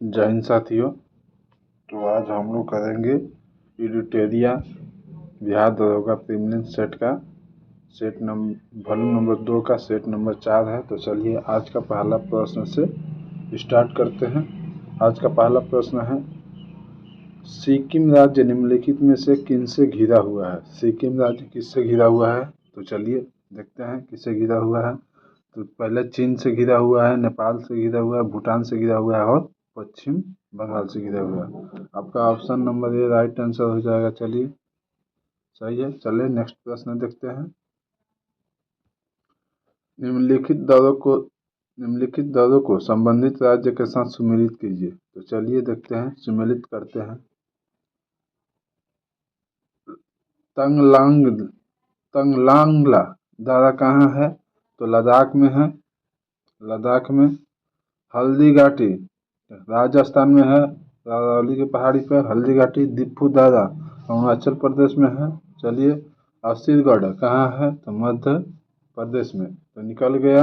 जय हिंद साथियों। तो आज हम लोग करेंगे एडिटोरिया बिहार दरोगा प्रीलिम्स सेट का सेट वॉल्यूम नंबर 2 का सेट नंबर 4 है। तो चलिए आज का पहला प्रश्न से स्टार्ट करते हैं। आज का पहला प्रश्न है, सिक्किम राज्य निम्नलिखित में से किनसे घिरा हुआ है? सिक्किम राज्य किससे घिरा हुआ है? तो चलिए देखते हैं किससे घिरा हुआ है। तो पहले चीन से घिरा हुआ है, नेपाल से घिरा हुआ है, भूटान से घिरा हुआ है और पश्चिम बंगाल से घिरा हुआ है। आपका option number A right answer हो जाएगा। चलिए सही है। चलिए नेक्स्ट प्रश्न देखते हैं। निम्नलिखित दरों को संबंधित राज्य के साथ सुमेलित कीजिए। तो चलिए देखते हैं, सुमेलित करते हैं। तंगलांगला दारा कहाँ है? तो लद्दाख में है। लद्दाख में। हल्दी घाटी राजस्थान में है, अरावली की पहाड़ी पर हल्दी घाटी। दिफू दारा अरुणाचल प्रदेश में है। चलिए अस्सीरगढ़ कहाँ है? तो मध्य प्रदेश में। तो निकल गया,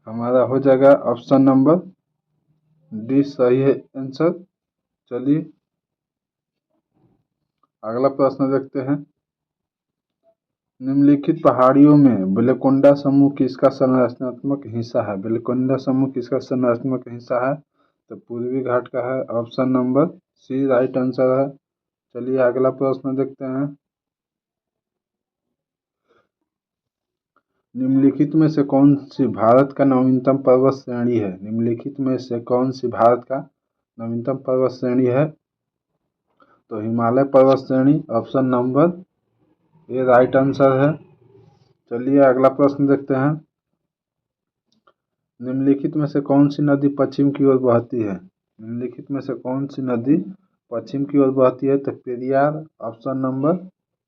हमारा हो जाएगा ऑप्शन नंबर डी सही है आंसर। चलिए अगला प्रश्न देखते हैं। निम्नलिखित पहाड़ियों में बेलकोंडा समूह किसका संरचनात्मक हिस्सा है? बेलकोंडा समूह किसका संरचनात्मक हिस्सा है? तो पूर्वी घाट का है। Option number C right answer है। चलिए अगला प्रश्न देखते हैं। निम्नलिखित में से कौन सी भारत का नवीनतम पर्वत श्रेणी है? निम्नलिखित में से कौन सी भारत का नवीनतम पर्वत श्रेणी है? तो हिमालय पर्वत श्रेणी। Option number A right answer है। चलिए अगला प्रश्न देखते हैं। निम्नलिखित में से कौन सी नदी पश्चिम की ओर बहती है? निम्नलिखित में से कौन सी नदी पश्चिम की ओर बहती है? तो Periyar. Option number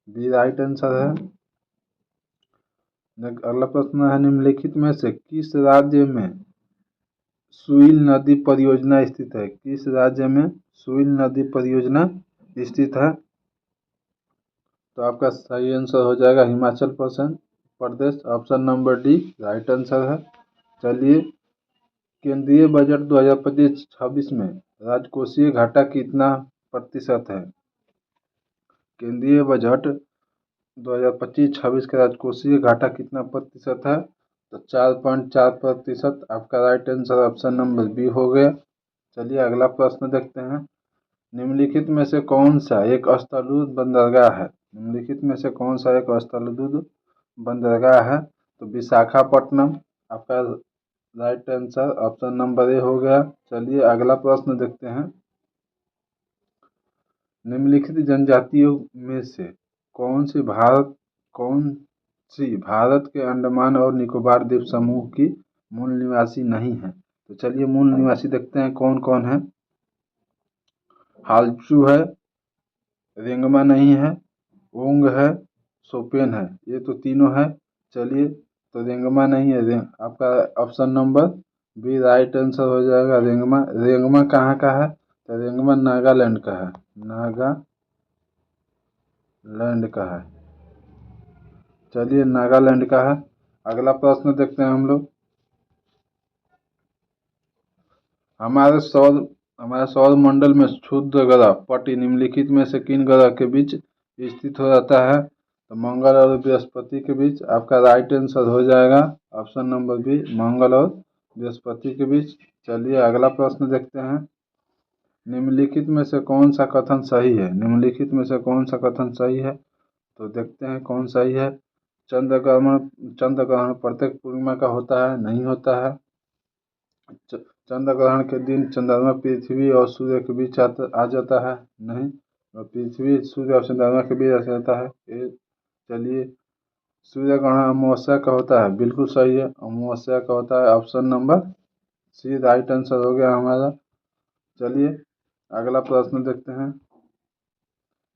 B right answer है। अगला प्रश्न है, निम्नलिखित में से किस राज्य में सुइल नदी परियोजना स्थित है? किस राज्य में सुइल नदी परियोजना स्थित है? तो आपका सही आंसर हो जाएगा Himachal Pradesh. Option number D right answer है। चलिए केंद्रीय बजट 2025-26 में राजकोषीय घाटा कितना प्रतिशत है? केंद्रीय बजट 2025-26 का राजकोषीय घाटा कितना प्रतिशत है? तो 4.4%। आपका right answer option number B हो गया। चलिए अगला प्रश्न देखते हैं। निम्नलिखित में से कौन सा एक स्थलूद्ध बंदरगाह है? निम्नलिखित में से कौन सा एक स्थलूद्ध बंदरगाह है? तो विशाखापट्टनम। आपका राइट आंसर ऑप्शन नंबर ए हो गया। चलिए अगला प्रश्न देखते हैं। निम्नलिखित जनजातियों में से कौन सी भारत के अंडमान और निकोबार द्वीप समूह की मूल निवासी नहीं है? तो चलिए मूल निवासी देखते हैं कौन कौन है। हालचू है, रेंगमा नहीं है, ओंग है, सोपेन है। ये तो तीनों है। चलिए तो रेंगमा नहीं है। आपका option number B right answer हो जाएगा। रेंगमा। रेंगमा कहाँ का है? तो रेंगमा नागालैंड का है। नागालैंड का है। चलिए नागालैंड का है। अगला प्रश्न देखते हैं हम लोग। हमारे सौर मंडल में क्षुद्र ग्रह पटी निम्नलिखित में से किन ग्रह के बीच स्थित हो जाता है? तो मंगल और बृहस्पति के बीच। आपका राइट आंसर हो जाएगा ऑप्शन नंबर बी मंगल और बृहस्पति के बीच। चलिए अगला प्रश्न देखते हैं। निम्नलिखित में से कौन सा कथन सही है? निम्नलिखित में से कौन सा कथन सही है? तो देखते हैं कौन सही है। चंद्र ग्रहण प्रत्येक पूर्णिमा का होता है? नहीं होता है। चंद्र ग्रहण के दिन चंद्रमा पृथ्वी और सूर्य के बीच आ जाता है? नहीं। और पृथ्वी सूर्य और चंद्रमा के बीच आ जाता है। चलिए सूर्य ग्रहण अमावस्या का होता है? बिल्कुल सही है, अमावस्या का होता है। Option number C right answer हो गया हमारा। चलिए अगला प्रश्न देखते हैं।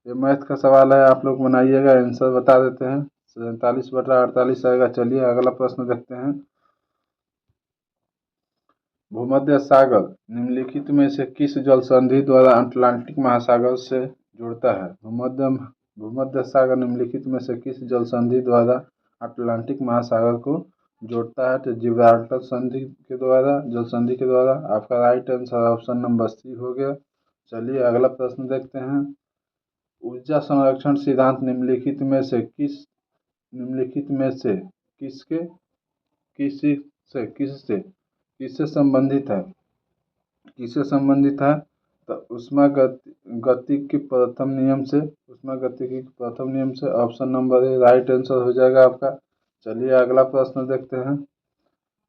ये मैथ का सवाल है, आप लोग बनाइएगा, आंसर बता देते हैं। 47/48 आएगा। चलिए अगला प्रश्न देखते हैं। भूमध्य सागर निम्नलिखित में से किस जल संधि द्वारा अटलांटिक महासागर से जुड़ता है? भूमध्य सागर निम्नलिखित में से किस जल संधि द्वारा अटलांटिक महासागर को जोड़ता है तो जिब्राल्टर संधि के द्वारा, जल संधि के द्वारा। आपका right answer option number C हो गया। चलिए अगला प्रश्न देखते हैं। ऊर्जा संरक्षण सिद्धांत निम्नलिखित में से किससे संबंधित है? तो ऊष्मागतिकी के प्रथम नियम से option number A right answer हो जाएगा आपका। चलिए अगला प्रश्न देखते हैं।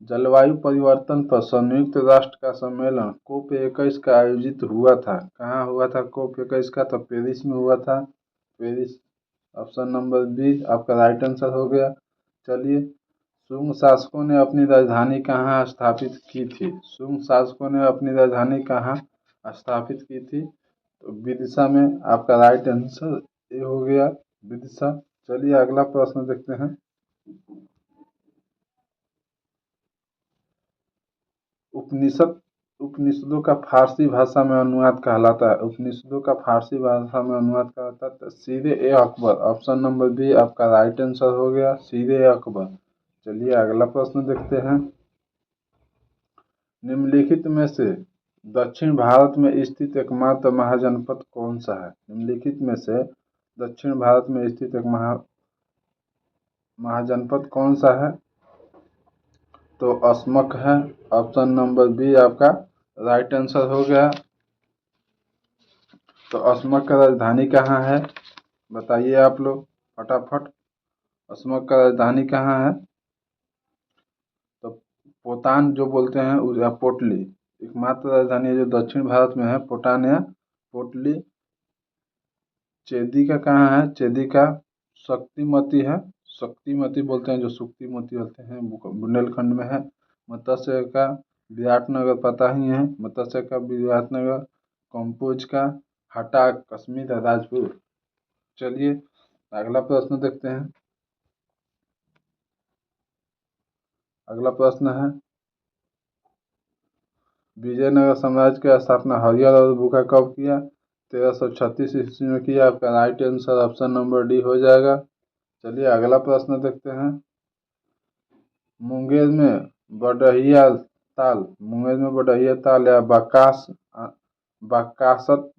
जलवायु परिवर्तन पर संयुक्त राष्ट्र का सम्मेलन COP21 का आयोजित हुआ था। कहाँ हुआ था COP21 का? तो पेरिस में हुआ था। पेरिस ऑप्शन नंबर बी आपका राइट आंसर हो गया। चलिए शुंग शासकों ने अपनी राजधानी कहाँ स्थापित की थी? तो विदिशा में। आपका राइट आंसर ए हो गया, विदिशा। चलिए अगला प्रश्न देखते हैं। उपनिषदों का फारसी भाषा में अनुवाद कहलाता है। तो सीरे ए अकबर ऑप्शन नंबर बी आपका राइट आंसर हो गया, सीरे ए अकबर। चलिए अगला प्रश्न देखते हैं। निम्नलिखित में से दक्षिण भारत में स्थित एकमात्र महाजनपद कौन सा है? दक्षिण भारत में स्थित एक महाजनपद कौन सा है? तो अस्मक है। ऑप्शन नंबर बी आपका राइट आंसर हो गया। तो अस्मक का राजधानी कहाँ है? बताइए आप लोग फटाफट। अस्मक का राजधानी कहाँ है? तो पोतान जो बोलते हैं या पोटली, एकमात्र राजधानी है जो दक्षिण भारत में है, पोटान या पोटली। चेदी का कहाँ है? चेदी का शक्तिमती है, शक्तिमती बोलते हैं जो सुक्तिमती होते हैं, बुंदेलखंड में है। मत्स्य का विराटनगर पता ही है, मत्स्य का विराटनगर। कंपोज का हटा कश्मीर राजपुर। चलिए अगला प्रश्न देखते हैं। अगला प्रश्न है विजयनगर साम्राज्य की स्थापना हरिहर और भूखा कब किया? 1336 ईस्वी में किया। आपका right answer option number D हो जाएगा। चलिए अगला प्रश्न देखते हैं। मुंगेर में बडहिया ताल या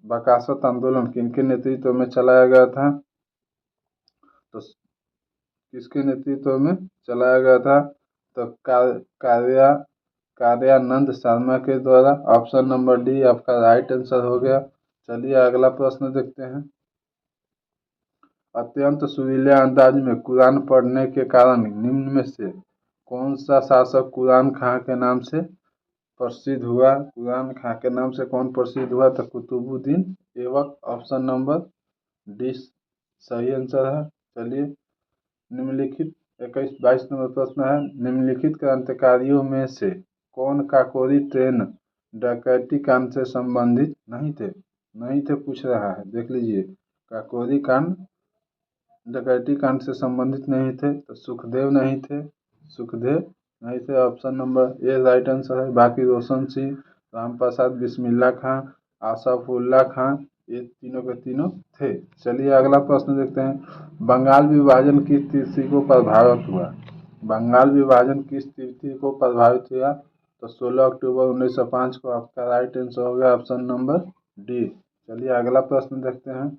बकासत आंदोलन किनके नेतृत्व में चलाया गया था? तो किसके नेतृत्व में चलाया गया था? तो कार्यानंद शर्मा के द्वारा। ऑप्शन नंबर डी आपका राइट आंसर हो गया। चलिए अगला प्रश्न देखते हैं। अत्यंत सुरीले अंदाज में कुरान पढ़ने के कारण निम्न में से कौन सा शासक कुरान खां के नाम से प्रसिद्ध हुआ? कौन प्रसिद्ध हुआ? तो Qutubuddin Aibak. Option number D सही आंसर है। चलिए निम्नलिखित 22 नंबर प्रश्न है। निम्नलिखित क्रांतिकारियों में से कौन काकोरी ट्रेन डकैती कांड से संबंधित नहीं थे पूछ रहा है, देख लीजिए। काकोरी कांड डकैती कांड से संबंधित नहीं थे। तो सुखदेव नहीं थे। Option number A right answer है। बाकी रोशन सिंह, राम प्रसाद बिस्मिल्ला खां, आसफुल्ला खां, ये तीनों के तीनों थे। चलिए अगला प्रश्न देखते हैं। बंगाल विभाजन किस तिथि को प्रभावित हुआ? तो 16 अक्टूबर 1905 को। आपका राइट आंसर हो गया ऑप्शन नंबर डी। चलिए अगला प्रश्न देखते हैं।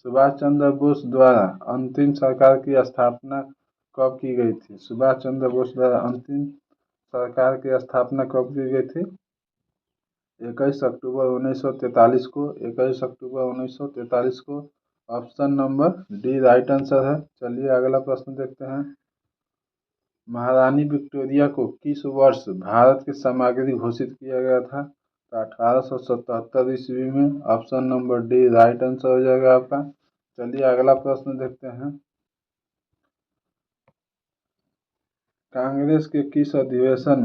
सुभाष चंद्र बोस द्वारा अंतिम सरकार की स्थापना कब की गई थी? 21 अक्टूबर 1943 को। 21 अक्टूबर 1943 को। Option number D right answer है। चलिए अगला प्रश्न देखते हैं। महारानी विक्टोरिया को किस वर्ष भारत के सामग्री घोषित किया गया था? तो 1877 ईस्वी में। Option number D right answer हो जाएगा आपका। चलिए अगला प्रश्न देखते हैं। कांग्रेस के किस अधिवेशन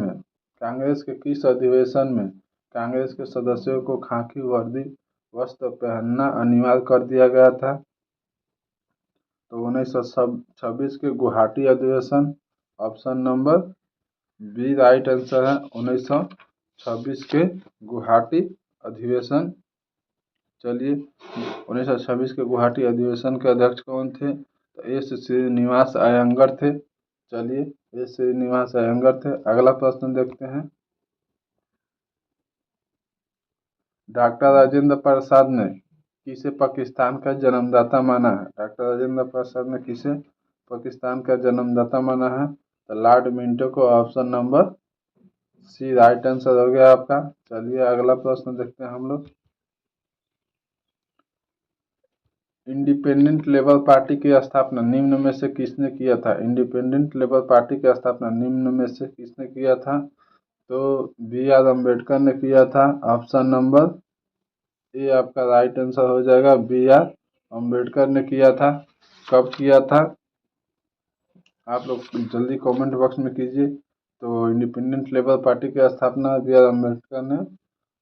में कांग्रेस के सदस्यों को खाकी वर्दी वस्त्र पहनना अनिवार्य कर दिया गया था? तो 1926 के गुवाहाटी अधिवेशन। Option number B right answer है, 1926 के गुवाहाटी अधिवेशन। चलिए 1926 के गुवाहाटी अधिवेशन के अध्यक्ष कौन थे? तो एस श्रीनिवास अयंगर थे। चलिए, ये श्रीनिवास अयंगर थे। अगला प्रश्न देखते हैं। डॉक्टर राजेंद्र प्रसाद ने किसे पाकिस्तान का जन्मदाता माना है? डॉक्टर राजेंद्र प्रसाद ने किसे पाकिस्तान का जन्मदाता माना है? तो लॉर्ड मिंटो को। Option number C right answer हो गया आपका। चलिए अगला प्रश्न देखते हैं हम लोग। इंडिपेंडेंट लेबर पार्टी की स्थापना निम्न में से किसने किया था? इंडिपेंडेंट लेबर पार्टी की स्थापना निम्न में से किसने किया था? तो बी आर अम्बेडकर ने किया था। ऑप्शन नंबर ए आपका राइट आंसर हो जाएगा। बी आर अम्बेडकर ने किया था। कब किया था? आप लोग जल्दी कमेंट बॉक्स में कीजिए। तो इंडिपेंडेंट लेबर पार्टी की स्थापना बी आर अम्बेडकर ने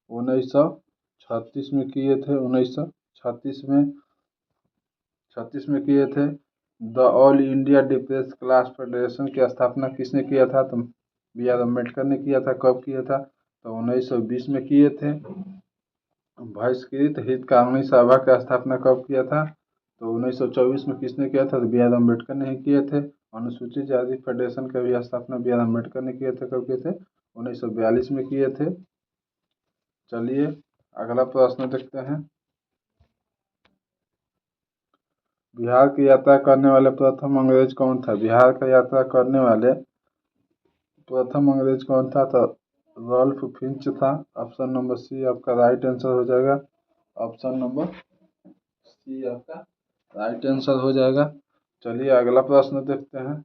1936 में किए थे। 1936 में किए थे। The all India depress class federation की स्थापना किसने किया था? तो बी आर अम्बेडकर ने किया था। कब किया था? तो 1920 में किए थे। बहिष्कृत हित कानूनी सभा की स्थापना कब किया था? तो 1924 में किसने किया था? तो बी आर अम्बेडकर ने ही किए थे। अनुसूचित जाति फेडरेशन का भी स्थापना बी आर अम्बेडकर ने किए थे। कब किए थे? 1942 में किए थे। चलिए अगला प्रश्न देखते हैं। बिहार की यात्रा करने वाले प्रथम अंग्रेज कौन था? बिहार का यात्रा करने वाले प्रथम अंग्रेज कौन था? तो रॉल्फ फिंच था। ऑप्शन नंबर सी आपका राइट आंसर हो जाएगा। ऑप्शन नंबर सी आपका राइट आंसर हो जाएगा। चलिए अगला प्रश्न देखते हैं।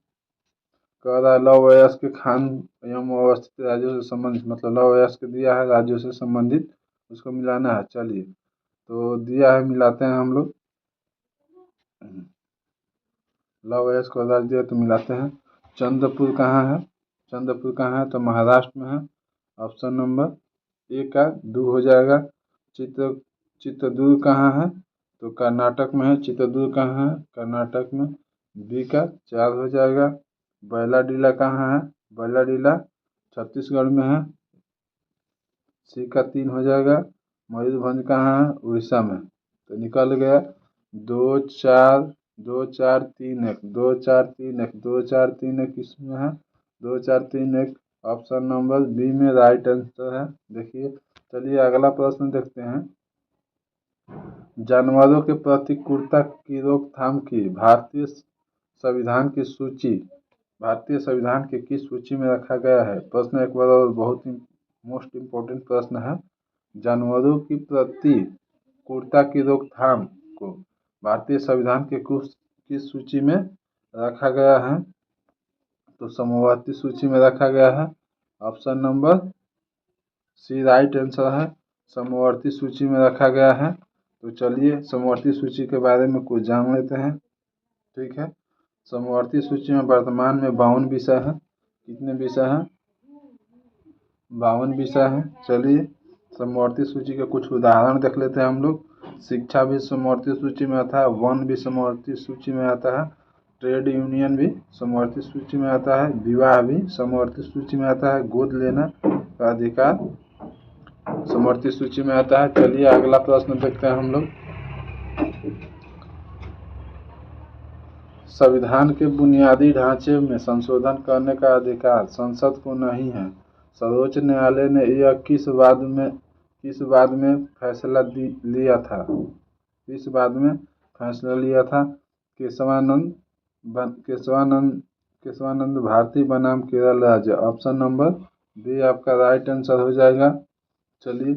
कह रहा है लौह अयस्क के खान एवं अवस्थित राज्यों से संबंधित, मतलब लौह अयस्क दिया है राज्यों से संबंधित, उसको मिलाना है। चलिए तो दिया है, मिलाते हैं हम लोग। लौह अयस्क को राज्य दिया तो मिलाते हैं। चंद्रपुर कहाँ है? चंद्रपुर कहाँ है? तो महाराष्ट्र में है। ऑप्शन नंबर ए का 2 हो जाएगा। चित्रदुर्ग कहाँ है? तो कर्नाटक में है। चित्रदुर्ग कहाँ है? कर्नाटक में। बी का 4 हो जाएगा। बैलाडीला कहाँ है? बैलाडीला छत्तीसगढ़ में है। सी का 3 हो जाएगा। मयूरभंज कहाँ है? उड़ीसा में। तो निकल गया 2 4 2 4 3 1 2 4 3 1 2 4 3 1 किसमें है? 2 4 3 1 ऑप्शन नंबर बी में राइट आंसर है। देखिए चलिए अगला प्रश्न देखते हैं। जानवरों के प्रति क्रूरता की रोकथाम की भारतीय संविधान की सूची भारतीय संविधान के किस सूची में रखा गया है? प्रश्न एक बार और बहुत ही मोस्ट इम्पोर्टेंट प्रश्न है। जानवरों की प्रति क्रूरता की रोकथाम को भारतीय संविधान के किस सूची में रखा गया है? तो समवर्ती सूची में रखा गया है। Option number C right answer है। समवर्ती सूची में रखा गया है। तो चलिए समवर्ती सूची के बारे में कुछ जान लेते हैं। ठीक है, समवर्ती सूची में वर्तमान में 52 विषय हैं। कितने विषय हैं? 52 विषय हैं। चलिए समवर्ती सूची के कुछ उदाहरण देख लेते हैं हम लोग। शिक्षा भी समवर्ती सूची में आता है। वन भी समवर्ती सूची में आता है। ट्रेड यूनियन भी समवर्ती सूची में आता है। विवाह भी समवर्ती सूची में आता है। गोद लेना का अधिकार समवर्ती सूची में आता है। चलिए अगला प्रश्न देखते हैं हम लोग। संविधान के बुनियादी ढांचे में संशोधन करने का अधिकार संसद को नहीं है। सर्वोच्च न्यायालय ने यह किस बाद में फैसला लिया था? किस बाद में फैसला लिया था? केशवानंद भारती बनाम केरल राज्य। ऑप्शन नंबर बी आपका राइट आंसर हो जाएगा। चलिए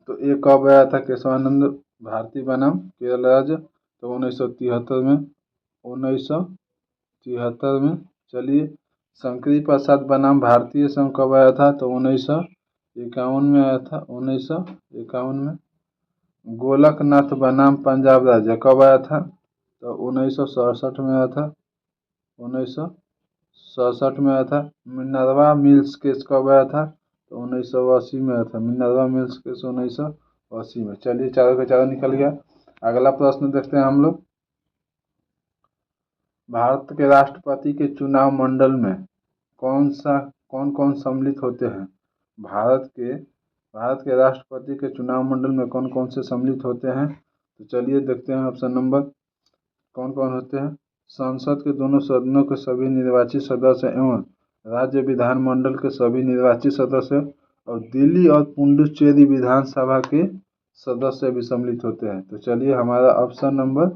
तो ये कब आया था केशवानंद भारती बनाम केरल राज्य? तो 1973 में। 1973 में। चलिए शंकरी प्रसाद बनाम भारतीय संघ कब आया था? तो 1951 में आया था। 1951 में। गोलकनाथ बनाम पंजाब राज्य कब आया था? तो 1967 में आया था। 1967 में आया था। मिनर्वा मिल्स केस कब आया था? तो 1980 में आया था। मिनर्वा मिल्स केस 1980 में। चलिए चारों का चारों निकल गया। अगला प्रश्न देखते हैं हम लोग। भारत के राष्ट्रपति के चुनाव मंडल में कौन कौन सम्मिलित होते हैं? भारत के राष्ट्रपति के चुनाव मंडल में कौन से सम्मिलित होते हैं? तो चलिए देखते हैं ऑप्शन नंबर कौन कौन होते हैं। संसद के दोनों सदनों के सभी निर्वाचित सदस्य एवं राज्य विधानमंडल के सभी निर्वाचित सदस्य और दिल्ली और पुडुचेरी विधानसभा के सदस्य भी सम्मिलित होते हैं। तो चलिए हमारा option number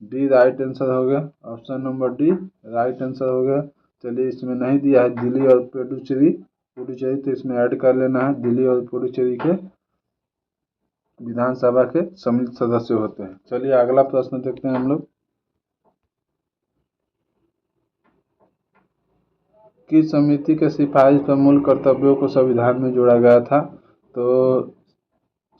D right answer हो गया। Option number D right answer हो गया। चलिए इसमें नहीं दिया है दिल्ली और पुडुचेरी, तो इसमें ऐड कर लेना है। दिल्ली और पुडुचेरी के विधानसभा के सम्मिलित सदस्य होते हैं। चलिए अगला प्रश्न देखते हैं हम लोग। किस समिति के सिफारिश पर मूल कर्तव्यों को संविधान में जोड़ा गया था? तो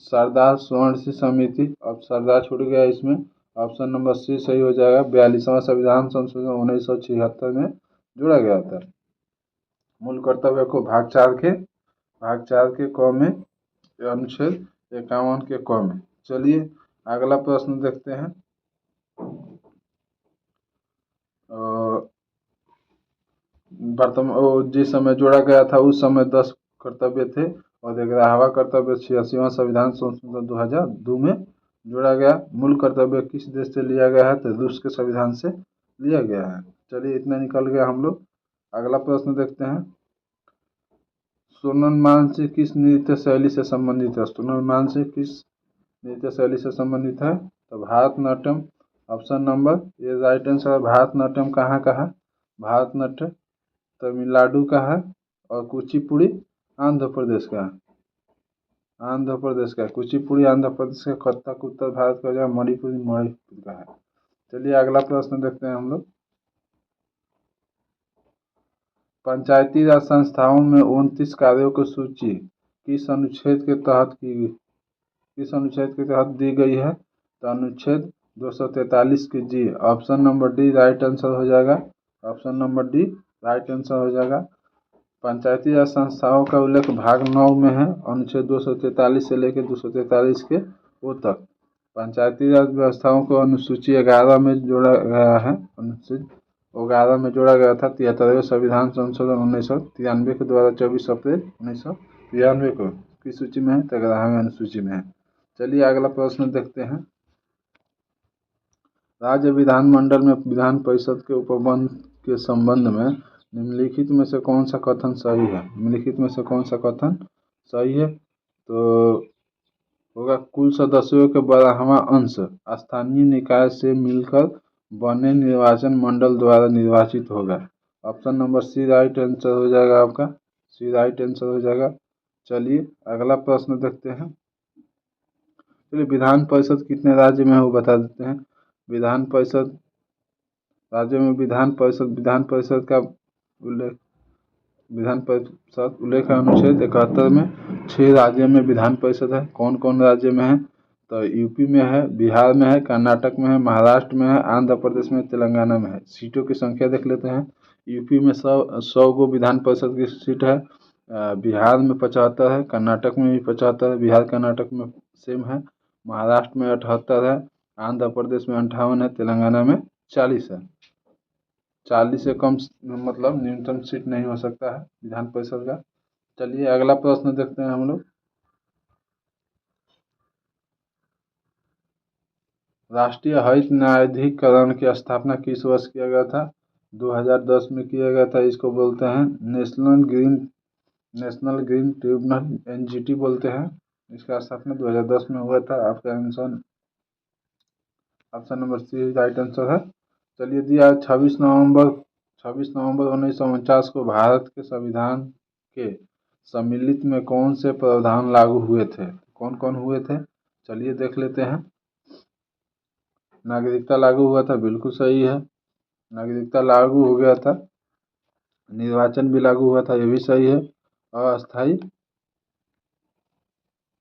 सरदार स्वर्ण सिंह समिति। अब सरदार छूट गया इसमें। ऑप्शन नंबर सी सही हो जाएगा। 42वां संविधान संशोधन 1976 में जोड़ा गया था। मूल कर्तव्य को भाग चार के क में अनुच्छेद 51 के क में। चलिए अगला प्रश्न देखते हैं। वर्तमान जिस समय जोड़ा गया था उस समय 10 कर्तव्य थे और 11वां कर्तव्य 86वां संविधान संशोधन 2002 में जोड़ा गया। मूल कर्तव्य किस देश से लिया गया है? तो रूस के संविधान से लिया गया है। चलिए इतना निकल गया हम लोग। अगला प्रश्न देखते हैं। सोनम मांझी किस नृत्य शैली से संबंधित है? सोनम मांझी किस नृत्य शैली से संबंधित है? तो भारतनाट्यम। ऑप्शन नंबर ये राइट आंसर है। भारतनाट्यम कहाँ का है? भारतनाट्यम तमिलनाडु का है और कुचिपुड़ी आंध्र प्रदेश का है। कुचिपुड़ी आंध्र प्रदेश का, कथक उत्तर भारत का जो मणिपुर का है। चलिए अगला प्रश्न देखते हैं हम लोग। पंचायती राज संस्थाओं में 29 कार्यों की सूची किस अनुच्छेद के तहत दी गई है? तो अनुच्छेद 243 की G. Option number D right answer हो जाएगा। Option number D right answer हो जाएगा। पंचायती राज संस्थाओं का उल्लेख भाग 9 में है, अनुच्छेद 243 से लेकर 243 के वो तक। पंचायती राज व्यवस्थाओं को अनुसूची 11 में जोड़ा गया है। अनुच्छेद 11 में जोड़ा गया था 73वें संविधान संशोधन 1993 के द्वारा 24 अप्रैल 1993 को किस सूची में है? तो 11वें अनुसूची में है। चलिए अगला प्रश्न देखते हैं। राज्य विधानमंडल में विधान परिषद के उपबंध के संबंध में निम्नलिखित में से कौन सा कथन सही है? निम्नलिखित में से कौन सा कथन सही है? तो होगा कुल सदस्यों के 12वां अंश स्थानीय निकाय से मिलकर बने निर्वाचन मंडल द्वारा निर्वाचित होगा। Option number C right answer हो जाएगा आपका। सी राइट आंसर हो जाएगा। चलिए अगला प्रश्न देखते हैं। चलिए विधान परिषद कितने राज्य में है वो बता देते हैं। विधान परिषद राज्य में विधान परिषद का उल्लेख है अनुच्छेद 71 में। 6 राज्यों में विधान परिषद है। कौन कौन राज्य में है? तो यूपी में है, बिहार में है, कर्नाटक में है, महाराष्ट्र में है, आंध्र प्रदेश में, तेलंगाना में है। सीटों की संख्या देख लेते हैं। यूपी में 100 गो विधान परिषद की सीट है। बिहार में 75 है, कर्नाटक में भी 75 है, बिहार कर्नाटक में सेम है, महाराष्ट्र में 78 है, आंध्र प्रदेश में 58 है, तेलंगाना में 40 है। 40 से कम मतलब न्यूनतम सीट नहीं हो सकता है विधान परिषद का। चलिए अगला प्रश्न देखते हैं हम लोग। राष्ट्रीय हरित न्यायाधिकरण की स्थापना किस वर्ष किया गया था? 2010 में किया गया था। इसको बोलते हैं नेशनल ग्रीन ट्रिब्यूनल, NGT बोलते हैं। इसका स्थापना 2010 में हुआ था। आपका answer option number C right answer है। चलिए दिया 26 नवंबर 1949 को भारत के संविधान के सम्मिलित में कौन से प्रावधान लागू हुए थे? कौन कौन हुए थे? चलिए देख लेते हैं। नागरिकता लागू हुआ था, बिल्कुल सही है। नागरिकता लागू हो गया था। निर्वाचन भी लागू हुआ था, ये भी सही है।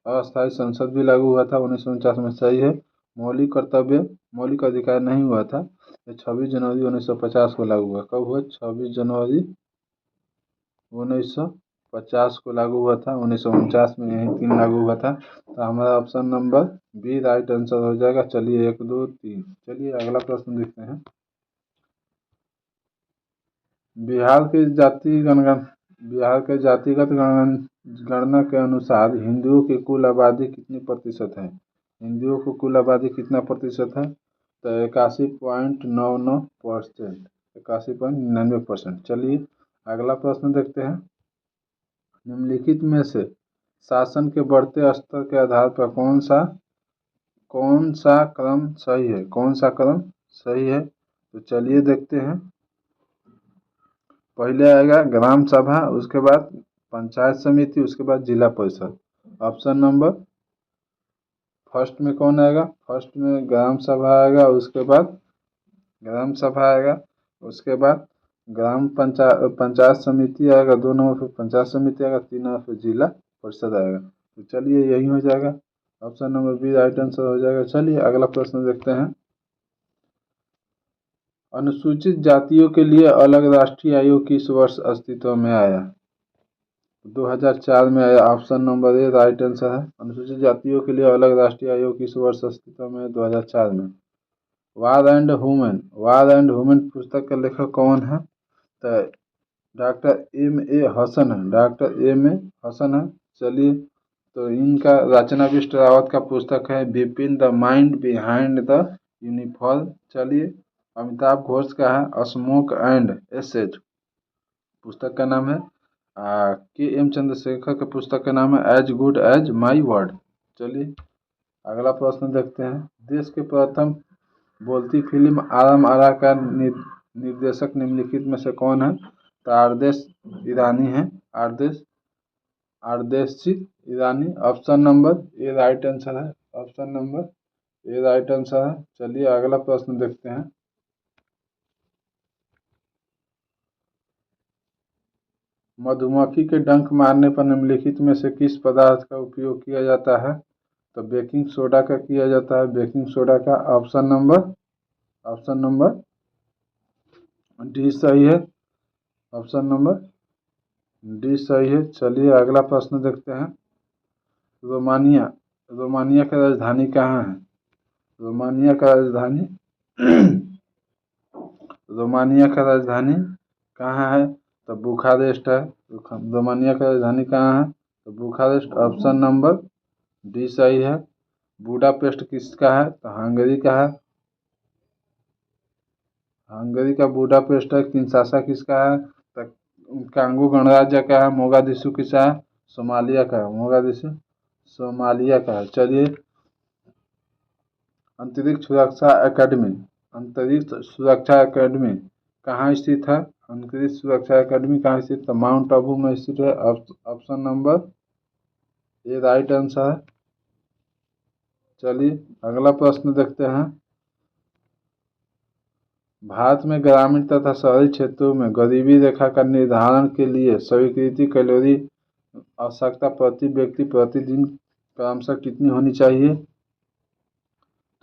अस्थाई संसद भी लागू हुआ था 1949 में, सही है। मौलिक अधिकार नहीं हुआ था। 26 जनवरी 1950 को लागू हुआ। कब हुआ? 26 जनवरी 1950 को लागू हुआ था। 1949 में यही 3 लागू हुआ था। तो हमारा option number B right answer हो जाएगा। चलिए 1 2 3। चलिए अगला प्रश्न देखते हैं। बिहार के जातिगत गणना के अनुसार हिंदुओं की कुल आबादी कितनी प्रतिशत है? हिंदुओं को कुल आबादी कितना प्रतिशत है? तो 81.99%, 81.99%। चलिए अगला प्रश्न देखते हैं। निम्नलिखित में से शासन के बढ़ते स्तर के आधार पर कौन सा क्रम सही है? कौन सा क्रम सही है? तो चलिए देखते हैं। पहले आएगा ग्राम सभा, उसके बाद पंचायत समिति, उसके बाद जिला परिषद। ऑप्शन नंबर फर्स्ट में कौन आएगा? फर्स्ट में ग्राम सभा आएगा, उसके बाद ग्राम सभा आएगा, उसके बाद पंचायत समिति आएगा, 2 नंबर पर पंचायत समिति आएगा, 3 नंबर पर जिला परिषद आएगा। तो चलिए यही हो जाएगा, option number B right answer हो जाएगा। चलिए अगला प्रश्न देखते हैं। अनुसूचित जातियों के लिए अलग राष्ट्रीय आयोग किस वर्ष अस्तित्व में आया? 2004 में आया। Option number A right answer है। अनुसूचित जातियों के लिए अलग राष्ट्रीय आयोग किस वर्ष अस्तित्व में? 2004 में। वार एंड वुमेन पुस्तक का लेखक कौन है? तो डॉक्टर M.A. हसन है, डॉक्टर M.A. हसन है। चलिए तो इनका रचना बिष्ट रावत का पुस्तक है Bipin the mind behind the uniform. चलिए अमिताभ घोष का है स्मोक एंड एसेज, पुस्तक का नाम है। K.M. चंद्रशेखर के पुस्तक का नाम है as good as my word. चलिए अगला प्रश्न देखते हैं। देश के प्रथम बोलती फिल्म आरम आरा का निर्देशक निम्नलिखित में से कौन है? तो आरदेश ईरानी है, Ardeshir Irani. Option number A right answer है, option number A right answer है। चलिए अगला प्रश्न देखते हैं। मधुमक्खी के डंक मारने पर निम्नलिखित में से किस पदार्थ का उपयोग किया जाता है? तो बेकिंग सोडा का किया जाता है, बेकिंग सोडा का। ऑप्शन नंबर डी सही है, ऑप्शन नंबर डी सही है। चलिए अगला प्रश्न देखते हैं। रोमानिया की राजधानी कहाँ है? रोमानिया का राजधानी रोमानिया का राजधानी कहाँ है? तो बुखारेस्ट है। रोमानिया का राजधानी कहाँ है? तो बुखारेस्ट। ऑप्शन नंबर डी सही है। बुडापेस्ट किसका है? तो हंगरी का है, हंगरी का बुडापेस्ट है। किंशासा किसका है? तो कांगो गणराज्य का है। मोगादिशु किसका है? सोमालिया का है, मोगादिशु सोमालिया का है। चलिए अंतरिक्ष सुरक्षा एकेडमी कहाँ स्थित है? अंतरिक्ष सुरक्षा एकेडमी कहाँ स्थित है? माउंट आबू में स्थित है। Option number A right answer है। चलिए अगला प्रश्न देखते हैं। भारत में ग्रामीण तथा शहरी क्षेत्रों में गरीबी रेखा का निर्धारण के लिए स्वीकृत कैलोरी आवश्यकता प्रति व्यक्ति प्रतिदिन क्रमशः कितनी होनी चाहिए?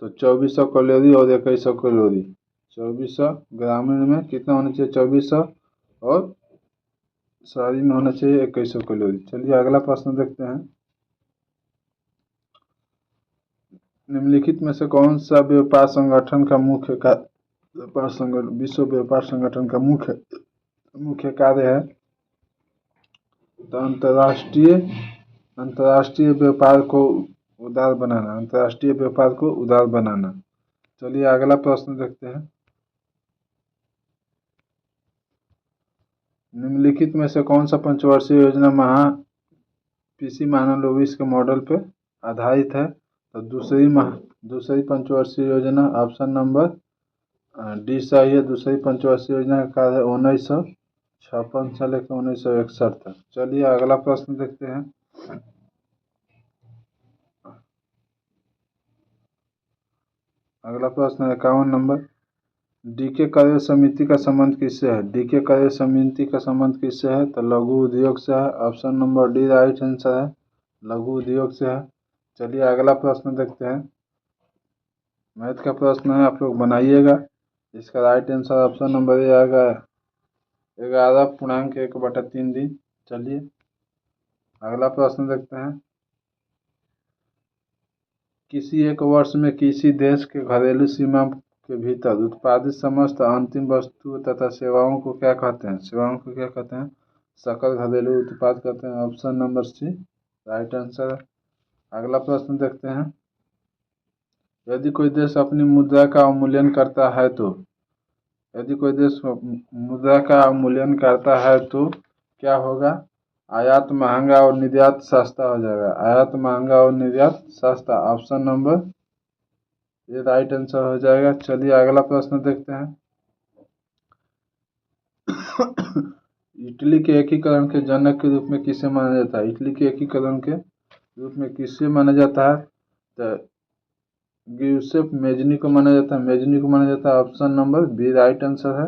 तो 2400 कैलोरी और 2100 कैलोरी। 2400 ग्रामीण में कितना होना चाहिए? 2400 और शहरी में होना चाहिए 2100 कैलोरी। चलिए अगला प्रश्न देखते हैं। निम्नलिखित में से कौन सा व्यापार संगठन का विश्व व्यापार संगठन का मुख्य कार्य है? तो अंतर्राष्ट्रीय व्यापार को उदार बनाना, अंतर्राष्ट्रीय व्यापार को उदार बनाना। चलिए अगला प्रश्न देखते हैं। निम्नलिखित में से कौन सा पंचवर्षीय योजना पीसी महालनोबिस के मॉडल पर आधारित है? तो दूसरी पंचवर्षीय योजना। ऑप्शन नंबर डी सही है। दूसरी पंचवर्षीय योजना का कार्य 1956 से लेकर 1961 तक। चलिए अगला प्रश्न देखते हैं। अगला प्रश्न 51 नंबर। डीके कार्य समिति का संबंध किससे है? डीके कार्य समिति का संबंध किससे है? तो लघु उद्योग से है। Option number D right answer है, लघु उद्योग से है। चलिए अगला प्रश्न देखते हैं। मैथ का प्रश्न है, आप लोग बनाइएगा। इसका राइट आंसर ऑप्शन नंबर ए आएगा 11.1/3 दिन। चलिए अगला प्रश्न देखते हैं। किसी एक वर्ष में किसी देश के घरेलू सीमा के भीतर उत्पादित समस्त अंतिम वस्तु तथा सेवाओं को क्या कहते हैं? सेवाओं को क्या कहते हैं? सकल घरेलू उत्पाद कहते हैं। Option number C right answer है। अगला प्रश्न देखते हैं। यदि कोई देश अपनी मुद्रा का अवमूल्यन करता है तो यदि कोई देश मुद्रा का अवमूल्यन करता है तो क्या होगा? आयात महंगा और निर्यात सस्ता हो जाएगा। आयात महंगा और निर्यात सस्ता, ऑप्शन नंबर ये राइट आंसर हो जाएगा। चलिए अगला प्रश्न देखते हैं। इटली के एकीकरण के जनक के रूप में किसे माना जाता है? इटली के एकीकरण के रूप में किसे माना जाता है? तो गियुसेप मेजनी को माना जाता है। मेजनी को माना जाता है, option number B right answer है।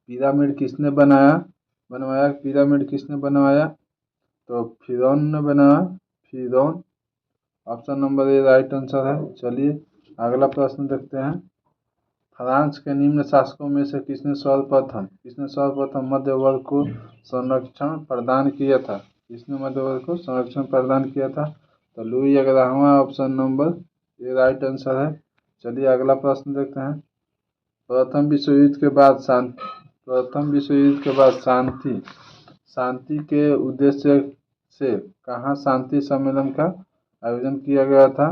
पिरामिड किसने बनवाया? पिरामिड किसने बनवाया? तो फिरौन ने बनाया। फिरौन, option number A right answer है। चलिए अगला प्रश्न देखते हैं। फ्रांस के निम्न शासकों में से किसने सर्वप्रथम मध्य वर्ग को संरक्षण प्रदान किया था? किसने मध्य वर्ग को संरक्षण प्रदान किया था? तो लुई 11वां, ऑप्शन नंबर ये राइट आंसर है। चलिए अगला प्रश्न देखते हैं। प्रथम विश्व युद्ध के बाद शांति के उद्देश्य से कहाँ शांति सम्मेलन का आयोजन किया गया था?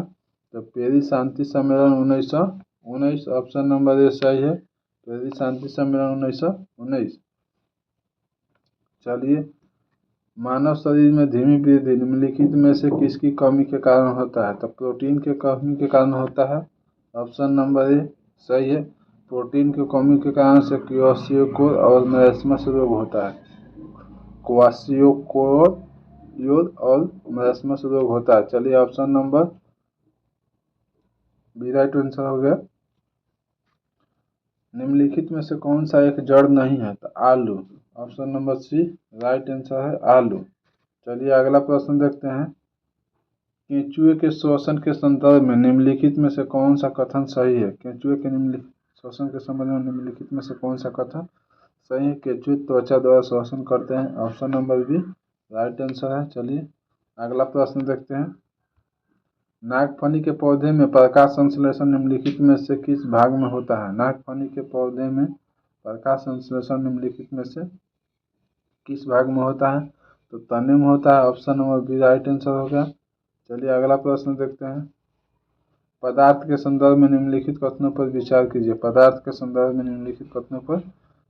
तो पेरिस शांति सम्मेलन 1919, ऑप्शन नंबर ए सही है। पेरिस शांति सम्मेलन 1919। चलिए, मानव शरीर में धीमी वृद्धि निम्नलिखित में से किसकी कमी के कारण होता है? तो प्रोटीन के कमी के कारण होता है, ऑप्शन नंबर ए सही है। प्रोटीन की कमी के कारण से क्वाशियोकोर और मरास्मस रोग होता है। क्वाशियोकोर और मरास्मस रोग होता है। चलिए option number B right answer हो गया। निम्नलिखित में से कौन सा एक जड़ नहीं है? तो आलू, option number C right answer है, आलू। चलिए अगला प्रश्न देखते हैं। केंचुए के शोषण के संदर्भ में निम्नलिखित में से कौन सा कथन सही है? केंचुए के शोषण के संबंध में निम्नलिखित में से कौन सा कथन सही है? केंचुए त्वचा द्वारा शोषण करते हैं, option number B right answer है। चलिए अगला प्रश्न देखते हैं। नागफनी के पौधे में प्रकाश संश्लेषण निम्नलिखित में से किस भाग में होता है? नागफनी के पौधे में प्रकाश संश्लेषण निम्नलिखित में से किस भाग में होता है? तो तने में होता है, option number B right answer होगा। चलिए अगला प्रश्न देखते हैं। पदार्थ के संदर्भ में निम्नलिखित कथनों पर विचार कीजिए। पदार्थ के संदर्भ में निम्नलिखित कथनों पर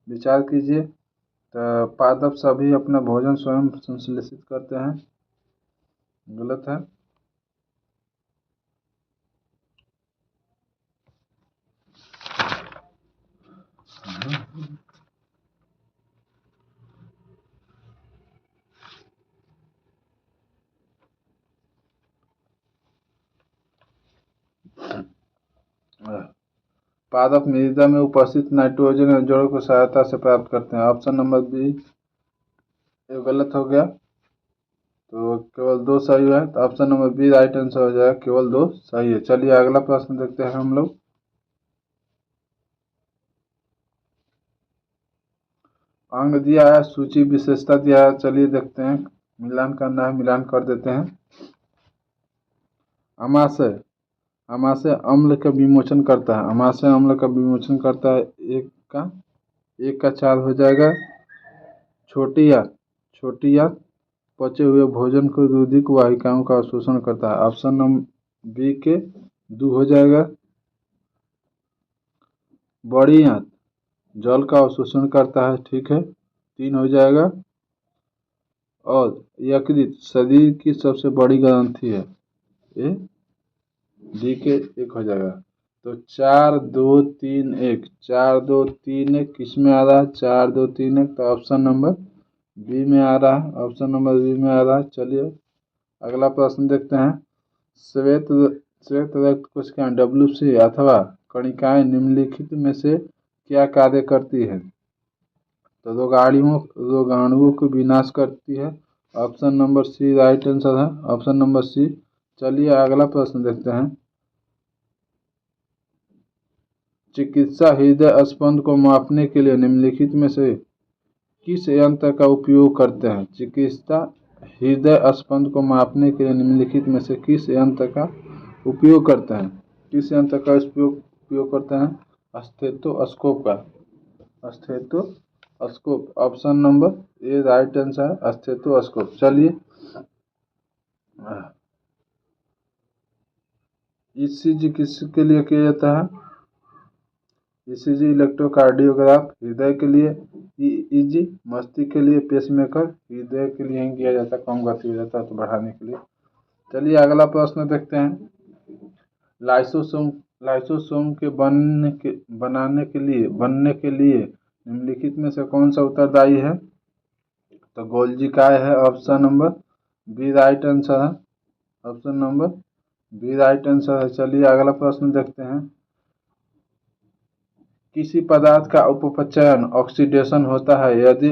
विचार कीजिए। तो पादप सभी अपना भोजन स्वयं संश्लेषित करते हैं, गलत है। पादप मृदा में उपस्थित नाइट्रोजन और जड़ों को सहायता से प्राप्त करते हैं, ऑप्शन नंबर बी ये गलत हो गया। तो केवल दो सही है, तो option number B right answer हो जाएगा, केवल दो सही है। चलिए अगला प्रश्न देखते हैं हम लोग। अंग दिया है, सूची विशेषता दिया है, चलिए देखते हैं। मिलान करना है, मिलान कर देते हैं। अमाशय अम्ल का विमोचन करता है। अमाशय अम्ल का विमोचन करता है, एक का 4 हो जाएगा। छोटी या पचे हुए भोजन को रुधिक वाहिकाओं का अवशोषण करता है, ऑप्शन नंबर बी के 2 हो जाएगा। बड़ी आंत जल का अवशोषण करता है, ठीक है, 3 हो जाएगा। और यकृत शरीर की सबसे बड़ी ग्रंथि है, ये डी के 1 हो जाएगा। तो 4 2 3 1, 4 2 3 1 किस में आ रहा है? 4 2 3 1, तो ऑप्शन नंबर बी में आ रहा है, ऑप्शन नंबर बी में आ रहा है। चलिए अगला प्रश्न देखते हैं। श्वेत रक्त कोशिकाएं WC अथवा कणिकाएं निम्नलिखित में से क्या कार्य करती है? तो रोगाणुओं को विनाश करती है, option number C right answer है, ऑप्शन नंबर सी। चलिए अगला प्रश्न देखते हैं। चिकित्सा हृदय स्पंद को मापने के लिए निम्नलिखित में से किस यंत्र का उपयोग करते हैं? चिकित्सा हृदय स्पंद को मापने के लिए निम्नलिखित में से किस यंत्र का उपयोग करते हैं? किस यंत्र का उपयोग करते हैं? स्टेथोस्कोप का। Stethoscope, option number A right answer है, स्टेथोस्कोप। चलिए ईसीजी किसके लिए किया जाता है? ईसीजी इलेक्ट्रोकार्डियोग्राफ हृदय के लिए, ईईजी मस्तिष्क के लिए, पेसमेकर हृदय के लिए ही किया जाता है, कम गति हो जाता है तो बढ़ाने के लिए। चलिए अगला प्रश्न देखते हैं। लाइसोसोम के बनने के लिए निम्नलिखित में से कौन सा उत्तरदायी है? तो गोल्जी काय है option number B right answer है। Option number B right answer है। चलिए अगला प्रश्न देखते हैं। किसी पदार्थ का उपचयन ऑक्सीडेशन होता है यदि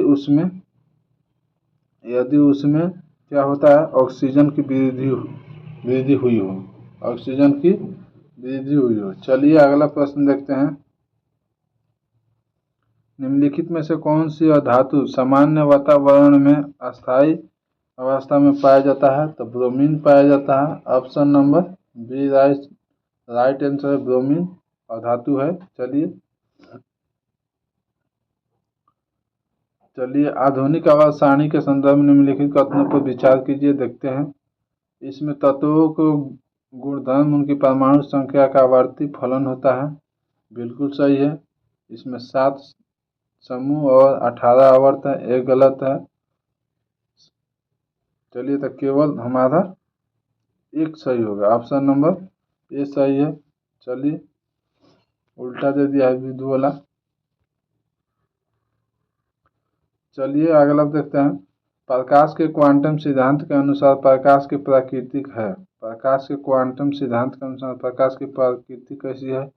उसमें क्या होता है? ऑक्सीजन की वृद्धि हुई हो। ऑक्सीजन की वृद्धि हुई हो। चलिए अगला प्रश्न देखते हैं। निम्नलिखित में से कौन सी धातु सामान्य वातावरण में अस्थायी अवस्था में पाया जाता है? तो ब्रोमीन पाया जाता है। Option number B right answer है, ब्रोमीन अधातु है। चलिए आधुनिक आवाज सारणी के संदर्भ में निम्नलिखित कथनों पर विचार कीजिए। देखते हैं। इसमें तत्वों को गुणधर्म उनकी परमाणु संख्या का आवर्ती फलन होता है। बिल्कुल सही है। इसमें 7 समूह और 18 आवर्त है, एक गलत है। चलिए तो केवल हमारा एक सही होगा। ऑप्शन नंबर ए सही है। चलिए उल्टा दे दिया है विदु वाला। चलिए अगला देखते हैं। प्रकाश के क्वांटम सिद्धांत के अनुसार प्रकाश की प्रकृति है। प्रकाश के क्वांटम सिद्धांत के अनुसार प्रकाश की प्रकृति कैसी है?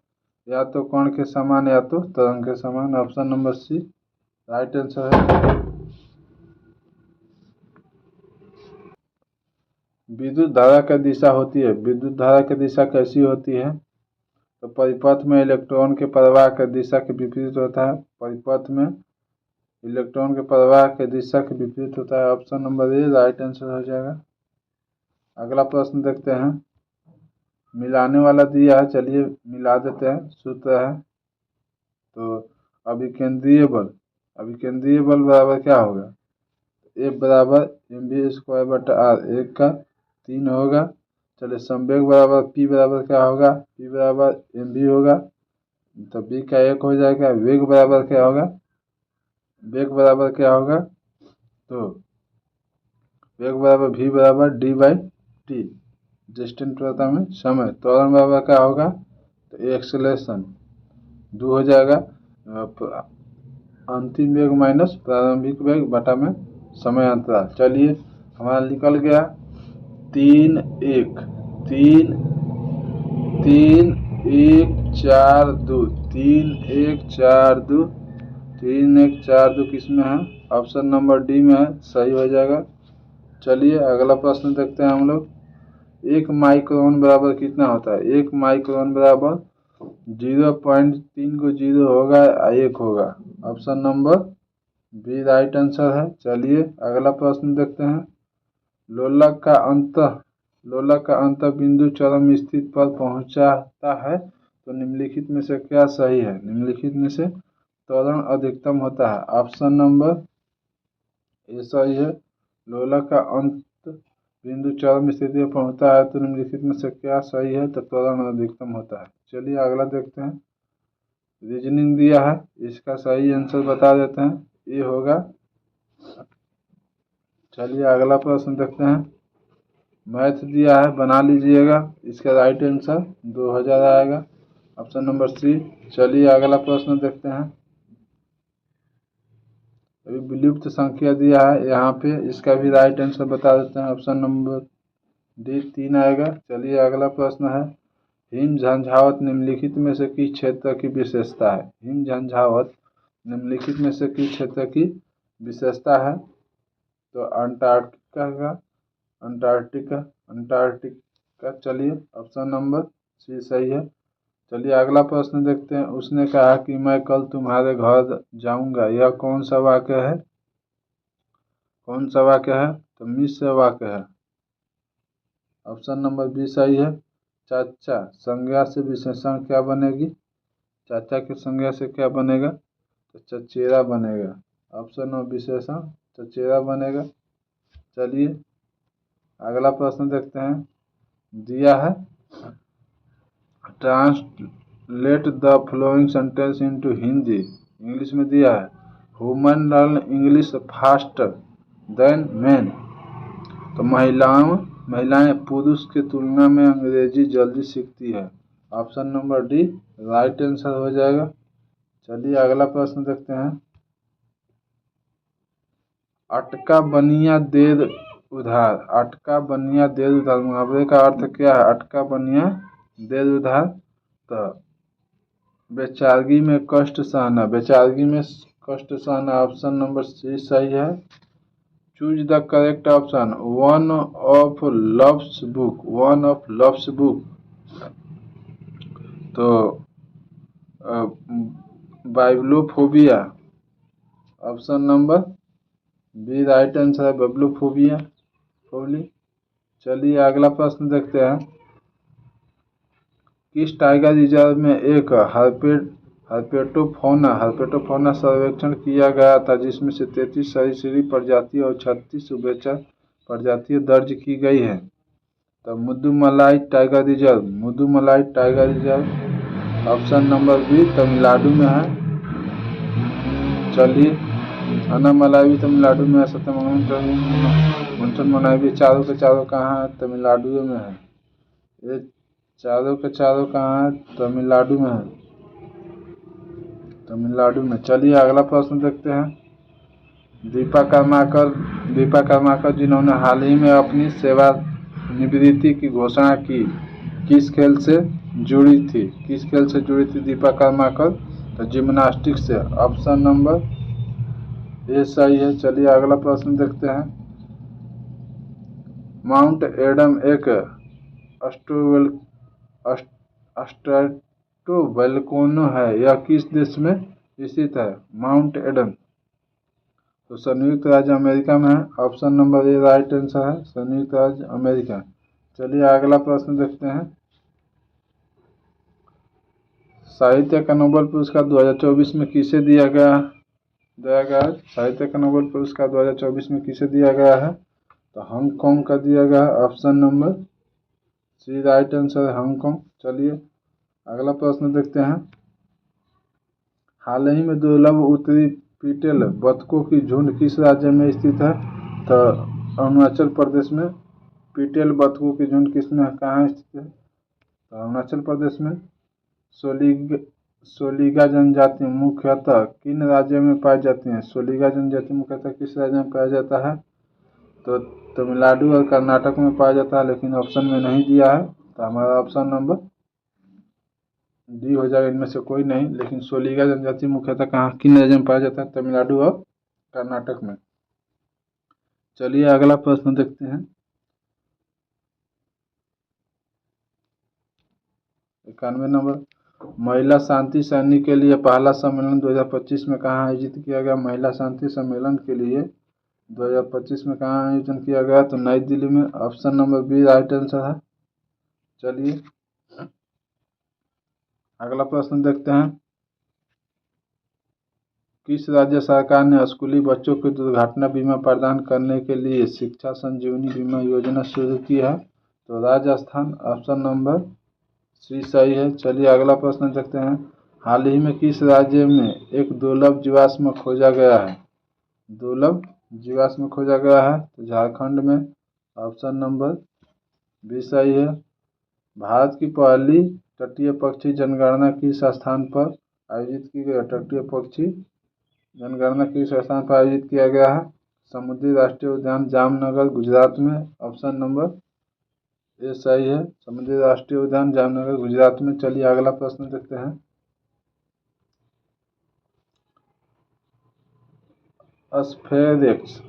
या तो कण के समान या तो तरंग के समान। Option number C right answer है। विद्युत धारा की दिशा होती है। विद्युत धारा की दिशा कैसी होती है? तो परिपथ में इलेक्ट्रॉन के प्रवाह की दिशा के विपरीत होता है। परिपथ में इलेक्ट्रॉन के प्रवाह की दिशा के विपरीत होता है। Option number A right answer हो जाएगा। अगला प्रश्न देखते हैं। मिलाने वाला दिया है, चलिए मिला देते हैं। सूत्र है तो अभिकेंद्रीय बल बराबर क्या होगा? ए बराबर mv²/r, 1 का 3 होगा। चलिए संवेग बराबर p बराबर क्या होगा? p बराबर mv होगा तो b का 1 हो जाएगा। वेग बराबर क्या होगा? तो वेग बराबर v बराबर d/t, डिस्टेंस पता में समय। त्वरण बराबर क्या होगा? तो एक्सेलरेशन 2 हो जाएगा। अंतिम वेग माइनस प्रारंभिक वेग बटा में समय अंतराल। चलिए हमारा निकल गया 3 1 3 3 1 4 2 3 1 4 2 3 1 4 2 किस में है? ऑप्शन नंबर डी में है, सही हो जाएगा। चलिए अगला प्रश्न देखते हैं हम लोग। 1 माइक्रोन बराबर कितना होता है? 1 माइक्रोन बराबर 0.3 होगा या 1 होगा। Option number B right answer है। चलिए अगला प्रश्न देखते हैं। लोलक का अंत बिंदु चरम स्थिति पर पहुंचाता है तो निम्नलिखित में से क्या सही है? निम्नलिखित में से त्वरण अधिकतम होता है। ऑप्शन नंबर ए सही है। लोलक का अंत बिंदु चरम स्थिति पर पहुंचता है तो निम्नलिखित में से क्या सही है? तो त्वरण अधिकतम होता है। चलिए अगला देखते हैं। रीजनिंग दिया है, इसका सही आंसर बता देते हैं। ये होगा। चलिए अगला प्रश्न देखते हैं। मैथ दिया है, बना लीजिएगा। इसका राइट आंसर 2000 आएगा। Option number C. चलिए अगला प्रश्न देखते हैं। अभी विलुप्त संख्या दिया है यहाँ पे, इसका भी राइट आंसर बता देते हैं। ऑप्शन नंबर डी 3 आएगा। चलिए अगला प्रश्न है। हिम झंझावात निम्नलिखित में से किस क्षेत्र की विशेषता है? हिम झंझावात निम्नलिखित में से किस क्षेत्र की विशेषता है? तो अंटार्कटिका। चलिए ऑप्शन नंबर सी सही है। चलिए अगला प्रश्न देखते हैं। उसने कहा कि मैं कल तुम्हारे घर जाऊंगा, यह कौन सा वाक्य है? तो मिश्र वाक्य है। ऑप्शन नंबर बी सही है। चाचा संज्ञा से विशेषण क्या बनेगी? चाचा की संज्ञा से क्या बनेगा? तो चचेरा बनेगा। ऑप्शन नंबर विशेषण चचेरा बनेगा। चलिए अगला प्रश्न देखते हैं। दिया है translate the following sentence into Hindi, English में दिया है। Women learn English faster than man, तो महिलाएं पुरुष की तुलना में अंग्रेजी जल्दी सीखती है। Option number D right answer हो जाएगा। चलिए अगला प्रश्न देखते हैं। अटका बनिया देर उधार, अटका बनिया देर उधार मुहावरे का अर्थ क्या है? अटका बनिया देर उधार, तो बेचारगी में कष्ट सहना, बेचारगी में कष्ट सहना, ऑप्शन नंबर सी सही है। Choose the correct option. One of loves book, one of loves book, तो bibliophobia, option number B right answer है, बाइब्लोफोबिया। चलिए अगला प्रश्न देखते हैं। किस टाइगर रिजर्व में एक हर्पेटोफौना सर्वेक्षण किया गया था, जिसमें से 33 सरीसृप प्रजातियां और 36 उभयचर प्रजातियां दर्ज की गई है? तो Mudumalai tiger reserve, Mudumalai tiger reserve, option number B Tamil Nadu में है। चलिए अनामलाई भी तमिलनाडु में है, सत्यमंगलम भी, चारों के चारों कहाँ है? तमिलनाडु में है। ये चारों के चारों कहाँ है? तमिलनाडु में है, तमिलनाडु में। चलिए अगला प्रश्न देखते हैं। दीपा कर्माकर जिन्होंने हाल ही में अपनी सेवानिवृत्ति की घोषणा की, किस खेल से जुड़ी थी? किस खेल से जुड़ी थी दीपा कर्माकर? तो जिम्नास्टिक्स से, ऑप्शन नंबर ए सही है। चलिए अगला प्रश्न देखते हैं। माउंट एडम एक स्ट्रेटोवोल्केनो है, यह किस देश में स्थित है? माउंट एडम, तो संयुक्त राज्य अमेरिका में है। Option number A right answer है, संयुक्त राज्य अमेरिका। चलिए अगला प्रश्न देखते हैं। साहित्य का नोबेल पुरस्कार 2024 में किसे दिया गया है? साहित्य का नोबेल पुरस्कार 2024 में किसे दिया गया है? तो हांगकांग का दिया गया है, option number C right answer है, हांगकांग। चलिए अगला प्रश्न देखते हैं। हाल ही में दुर्लभ उत्तरी पीटेल बतखों की झुंड किस राज्य में स्थित है? तो अरुणाचल प्रदेश में। पीटेल बतखों की झुंड किसमें कहाँ स्थित है? तो अरुणाचल प्रदेश में। सोलिगा जनजाति मुख्यतः किन राज्यों में पाई जाती हैं? सोलिगा जनजाति मुख्यतः किस राज्य में पाया जाता है? तो तमिलनाडु और कर्नाटक में पाया जाता है, लेकिन ऑप्शन में नहीं दिया है, तो हमारा ऑप्शन नंबर डी हो जाएगा, इनमें से कोई नहीं। लेकिन सोलिगा जनजाति मुख्यतः कहाँ किन राज्यों में पाया जाता है? तमिलनाडु और कर्नाटक में। चलिए अगला प्रश्न देखते हैं। 91 नंबर। महिला शांति सैनिक के लिए पहला सम्मेलन 2025 में कहाँ आयोजित किया गया? महिला शांति सम्मेलन के लिए 2025 में कहाँ आयोजन किया गया? तो नई दिल्ली में। Option number B right answer है। चलिए अगला प्रश्न देखते हैं। किस राज्य सरकार ने स्कूली बच्चों को दुर्घटना बीमा प्रदान करने के लिए शिक्षा संजीवनी बीमा योजना शुरू की है? तो राजस्थान, ऑप्शन नंबर सी सही है। चलिए अगला प्रश्न देखते हैं। हाल ही में किस राज्य में एक दुर्लभ जीवाश्म खोजा गया है? दुर्लभ जीवाश्म खोजा गया है, तो झारखंड में। ऑप्शन नंबर बी सही है। भारत की पहली तटीय पक्षी जनगणना किस स्थान पर आयोजित की गई? तटीय पक्षी जनगणना किस स्थान पर आयोजित किया गया है? समुद्री राष्ट्रीय उद्यान जामनगर, गुजरात में। ऑप्शन नंबर ए सही है, समुद्री राष्ट्रीय उद्यान जामनगर, गुजरात में। चलिए अगला प्रश्न देखते हैं। स्फेरेक्स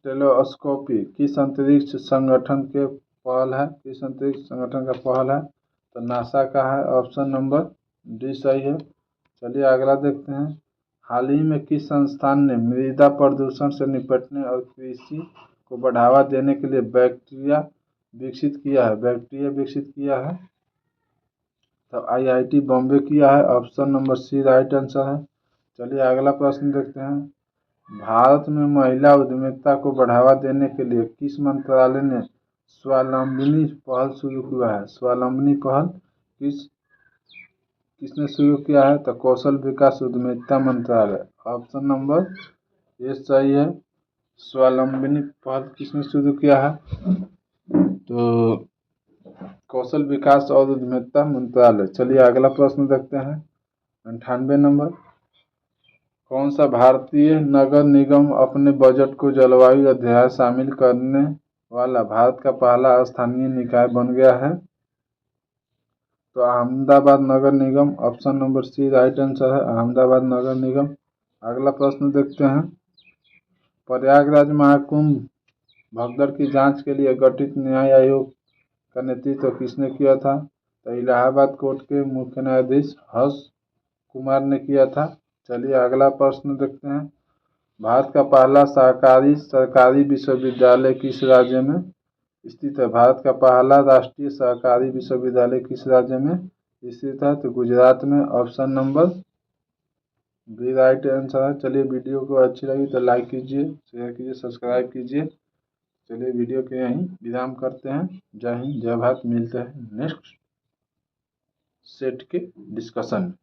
टेलीस्कोपी किस अंतरिक्ष संगठन के पहल है? किस अंतरिक्ष संगठन का पहल है? तो नासा का है, ऑप्शन नंबर डी सही है। चलिए अगला देखते हैं। हाल ही में किस संस्थान ने मृदा प्रदूषण से निपटने और कृषि को बढ़ावा देने के लिए बैक्टीरिया विकसित किया है? तो IIT बॉम्बे किया है, option number C right answer है। चलिए अगला प्रश्न देखते हैं। भारत में महिला उद्यमिता को बढ़ावा देने के लिए किस मंत्रालय ने स्वावलंबनी पहल शुरू हुआ है? स्वावलंबनी पहल किसने शुरू किया है? तो कौशल विकास उद्यमिता मंत्रालय। ऑप्शन नंबर ये सही है। स्वावलंबनी पहल किसने शुरू किया है? तो कौशल विकास और उद्यमिता मंत्रालय। चलिए अगला प्रश्न देखते हैं। 98 नंबर। कौन सा भारतीय नगर निगम अपने बजट को जलवायु अध्याय शामिल करने वाला भारत का पहला स्थानीय निकाय बन गया है? तो अहमदाबाद नगर निगम। Option number C right answer है, अहमदाबाद नगर निगम। अगला प्रश्न देखते हैं। प्रयागराज महाकुंभ भगदड़ की जांच के लिए गठित न्याय आयोग का नेतृत्व किसने किया था? तो इलाहाबाद कोर्ट के मुख्य न्यायाधीश हर्ष कुमार ने किया था। चलिए अगला प्रश्न देखते हैं। भारत का पहला सहकारी सरकारी विश्वविद्यालय किस राज्य में स्थित है? भारत का पहला राष्ट्रीय सहकारी विश्वविद्यालय किस राज्य में स्थित है? तो गुजरात में। Option number B right answer है। चलिए वीडियो को अच्छी लगी तो लाइक कीजिए, शेयर कीजिए, सब्सक्राइब कीजिए। चलिए वीडियो के यहीं विराम करते हैं। जय हिंद, जय भारत। मिलते हैं नेक्स्ट सेट के डिस्कशन में।